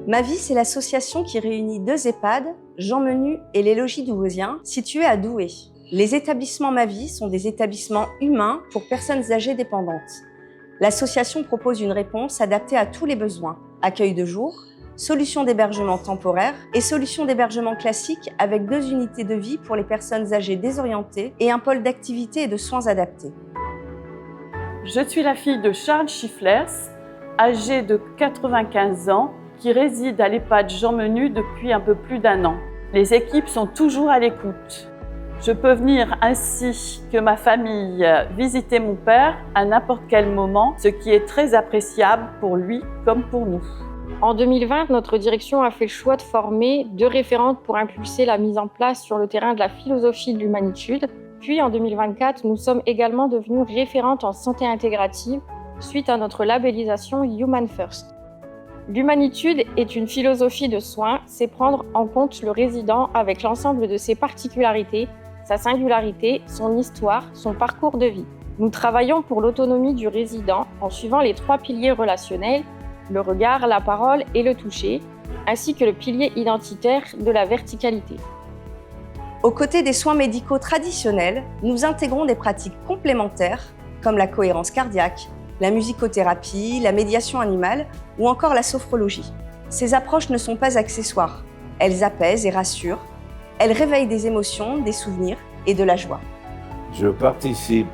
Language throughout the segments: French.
Ma vie, c'est l'association qui réunit 2 EHPAD, Jean Menu et les Logis Douvoisiens, situés à Douai. Les établissements Ma Vie sont des établissements humains pour personnes âgées dépendantes. L'association propose une réponse adaptée à tous les besoins. Accueil de jour, solutions d'hébergement temporaire et solutions d'hébergement classique avec 2 unités de vie pour les personnes âgées désorientées et un pôle d'activité et de soins adaptés. Je suis la fille de Charles Schifflers, âgé de 95 ans, qui réside à l'EHPAD Jean Menu depuis un peu plus d'1 an. Les équipes sont toujours à l'écoute. Je peux venir ainsi que ma famille visiter mon père à n'importe quel moment, ce qui est très appréciable pour lui comme pour nous. En 2020, notre direction a fait le choix de former 2 référentes pour impulser la mise en place sur le terrain de la philosophie de l'humanitude. Puis en 2024, nous sommes également devenues référentes en santé intégrative suite à notre labellisation Human First. L'humanitude est une philosophie de soins, c'est prendre en compte le résident avec l'ensemble de ses particularités, sa singularité, son histoire, son parcours de vie. Nous travaillons pour l'autonomie du résident en suivant les 3 piliers relationnels, le regard, la parole et le toucher, ainsi que le pilier identitaire de la verticalité. Aux côtés des soins médicaux traditionnels, nous intégrons des pratiques complémentaires comme la cohérence cardiaque, la musicothérapie, la médiation animale ou encore la sophrologie. Ces approches ne sont pas accessoires. Elles apaisent et rassurent. Elles réveillent des émotions, des souvenirs et de la joie. Je participe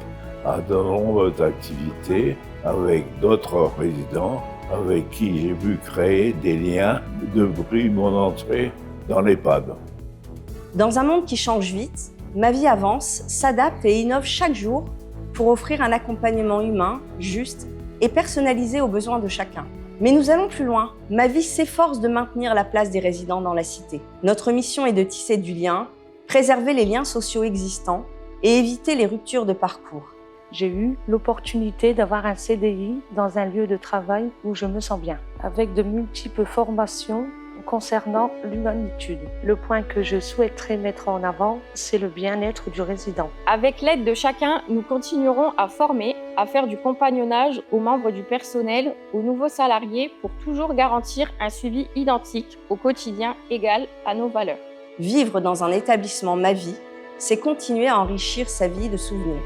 à de nombreuses activités avec d'autres résidents avec qui j'ai pu créer des liens depuis mon entrée dans l'EHPAD. Dans un monde qui change vite, Ma Vie avance, s'adapte et innove chaque jour pour offrir un accompagnement humain, juste et personnalisé aux besoins de chacun. Mais nous allons plus loin. Ma Vie s'efforce de maintenir la place des résidents dans la cité. Notre mission est de tisser du lien, préserver les liens sociaux existants et éviter les ruptures de parcours. J'ai eu l'opportunité d'avoir un CDI dans un lieu de travail où je me sens bien, avec de multiples formations concernant l'humanitude. Le point que je souhaiterais mettre en avant, c'est le bien-être du résident. Avec l'aide de chacun, nous continuerons à former, à faire du compagnonnage aux membres du personnel, aux nouveaux salariés pour toujours garantir un suivi identique au quotidien égal à nos valeurs. Vivre dans un établissement Ma Vie, c'est continuer à enrichir sa vie de souvenirs.